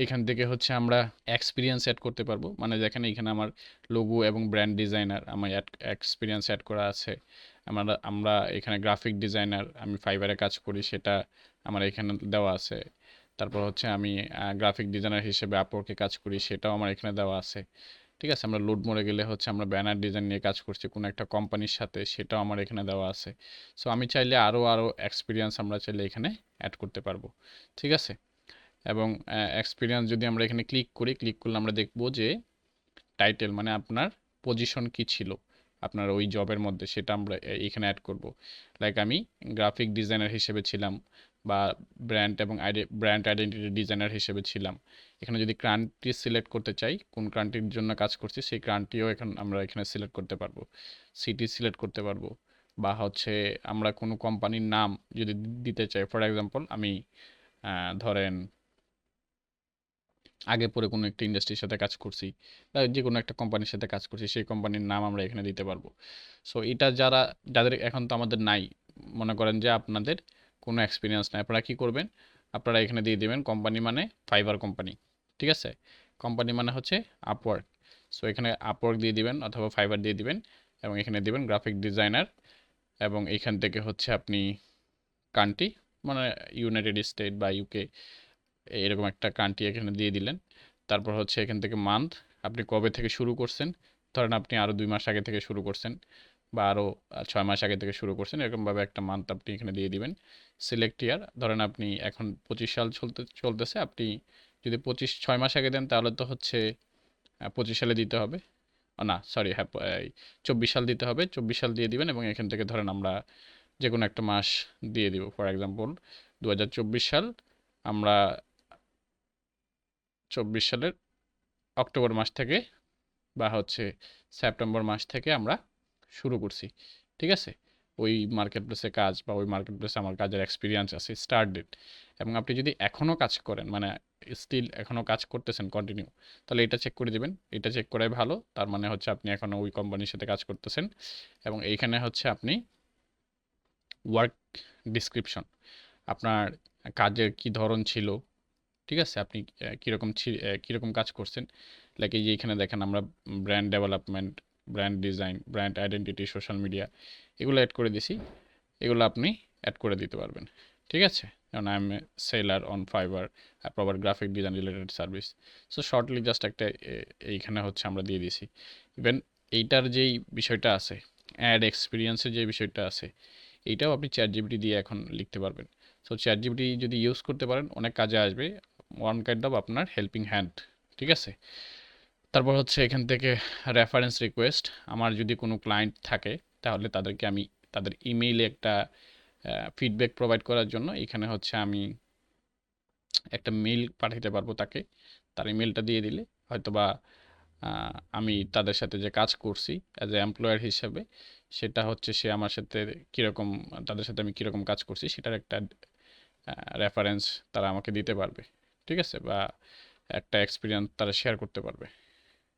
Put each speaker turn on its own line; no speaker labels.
এখান থেকে হচ্ছে আমরা এক্সপিরিয়েন্স অ্যাড করতে পারবো, মানে যেখানে এখানে আমার লোগো এবং ব্র্যান্ড ডিজাইনার আমার এক্সপিরিয়েন্স অ্যাড করা আছে। আমরা আমরা এখানে গ্রাফিক ডিজাইনার, আমি ফাইবারে কাজ করি, সেটা আমার এখানে দেওয়া আছে। তারপর হচ্ছে আমি গ্রাফিক ডিজাইনার হিসেবে আপওয়ার্কে কাজ করি, সেটাও আমার এখানে দেওয়া আছে। ঠিক আছে, আমরা লোড মোড়ে গেলে হচ্ছে আমরা ব্যানার ডিজাইন নিয়ে কাজ করছি কোনো একটা কোম্পানির সাথে, সেটাও আমার এখানে দেওয়া আছে। সো আমি চাইলে আরও আরও এক্সপিরিয়েন্স আমরা চাইলে এখানে অ্যাড করতে পারবো। ঠিক আছে, এবং এক্সপিরিয়েন্স যদি আমরা এখানে ক্লিক করি, ক্লিক করলে আমরা দেখব যে টাইটেল মানে আপনার পজিশন কি ছিল আপনার ওই জবের মধ্যে, সেটা আমরা এখানে অ্যাড করব। লাইক আমি গ্রাফিক ডিজাইনার হিসেবে ছিলাম, বা ব্র্যান্ড এবং ব্র্যান্ড আইডেন্টিটি ডিজাইনার হিসেবে ছিলাম। এখানে যদি কান্ট্রি সিলেক্ট করতে চাই, কোন কান্ট্রির জন্য কাজ করছি সেই কান্ট্রিও আমরা এখানে সিলেক্ট করতে পারবো, সিটি সিলেক্ট করতে পারবো, বা হচ্ছে আমরা কোনো কোম্পানির নাম যদি দিতে চাই, ফর এক্সাম্পল আমি ধরেন আগে পরে কোনো একটা ইন্ডাস্ট্রির সাথে কাজ করছি, বা যে কোনো একটা কোম্পানির সাথে কাজ করছি, সেই কোম্পানির নাম আমরা এখানে দিতে পারবো। সো এটা যাদের এখন তো আমাদের নাই, মনে করেন যে আপনাদের কোনো এক্সপিরিয়েন্স নাই, আপনারা কি করবেন, আপনারা এখানে দিয়ে দেবেন কোম্পানি মানে ফাইবার কোম্পানি। ঠিক আছে, কোম্পানি মানে হচ্ছে আপওয়ার্ক। সো এখানে আপওয়ার্ক দিয়ে দিবেন অথবা ফাইবার দিয়ে দিবেন, এবং এখানে দিবেন গ্রাফিক ডিজাইনার, এবং এখান থেকে হচ্ছে আপনি কান্ট্রি মানে ইউনাইটেড স্টেট বা ইউকে, এরকম একটা কান্ট্রি এখানে দিয়ে দিলেন। তারপর হচ্ছে এখান থেকে মান্থ, আপনি কবে থেকে শুরু করছেন, ধরেন আপনি আরও 2 মাস আগে থেকে শুরু করছেন, বা আরও 6 মাস আগে থেকে শুরু করছেন, এরকমভাবে একটা মান্থ আপনি এখানে দিয়ে দিবেন। সিলেক্ট ইয়ার, ধরেন আপনি এখন 25 সাল চলতেছে, আপনি যদি 6 মাস আগে দেন তাহলে তো হচ্ছে 25 সালে দিতে হবে। না সরি, হ্যাঁ 24 সাল দিতে হবে, 24 সাল দিয়ে দিবেন, এবং এখান থেকে ধরেন আমরা যে কোনো একটা মাস দিয়ে দিব, ফর এক্সাম্পল 2024 সাল। আমরা 24 সালের অক্টোবর মাস থেকে বা হচ্ছে সেপ্টেম্বর মাস থেকে আমরা শুরু করছি। ঠিক আছে, ওই মার্কেট প্লেসে কাজ বা ওই মার্কেট প্লেসে আমার কাজের এক্সপিরিয়েন্স আছে, স্টার্ট ডেট। এবং আপনি যদি এখনও কাজ করেন, মানে স্টিল এখনও কাজ করতেছেন কন্টিনিউ, তাহলে এটা চেক করে দিবেন, এটা চেক করাই ভালো। তার মানে হচ্ছে আপনি এখনও ওই কোম্পানির সাথে কাজ করতেছেন। এবং এইখানে হচ্ছে আপনি ওয়ার্ক ডিসক্রিপশন, আপনার কাজের কি ধরন ছিল, ঠিক আছে, আপনি কীরকম কাজ করছেন। লাইক এই যে এখানে দেখেন আমরা brand development, brand design, brand identity, social media, এগুলো অ্যাড করে দিছি। এগুলো আপনি অ্যাড করে দিতে পারবেন। ঠিক আছে, যেমন I M A seller on fibre, provide graphic design related service. So shortly just একটা এইখানে হচ্ছে আমরা দিয়ে দিছি। ইভেন এইটার যেই বিষয়টা আছে, অ্যাড এক্সপিরিয়েন্সের যে বিষয়টা আছে, এইটাও আপনি চ্যাট জিপিটি দিয়ে এখন লিখতে পারবেন। সো চ্যাট জিপিটি যদি ইউজ করতে পারেন অনেক কাজে আসবে, ওয়ান কাইন্ড অফ আপনার হেল্পিং হ্যান্ড। ঠিক আছে, তারপর হচ্ছে এখান থেকে রেফারেন্স রিকোয়েস্ট, আমার যদি কোনো ক্লায়েন্ট থাকে তাহলে তাদেরকে আমি তাদের ইমেইলে একটা ফিডব্যাক প্রোভাইড করার জন্য এখানে হচ্ছে আমি একটা মেইল পাঠাতে পারবো তাকে। তার ইমেলটা দিয়ে দিলে হয়তোবা আমি তাদের সাথে যে কাজ করছি অ্যাজ এ এমপ্লয়ার হিসেবে, সেটা হচ্ছে সে আমার সাথে কীরকম, তাদের সাথে আমি কীরকম কাজ করছি সেটার একটা রেফারেন্স তারা আমাকে দিতে পারবে। ঠিক আছে, বা একটা এক্সপিরিয়েন্স তারা শেয়ার করতে পারবে।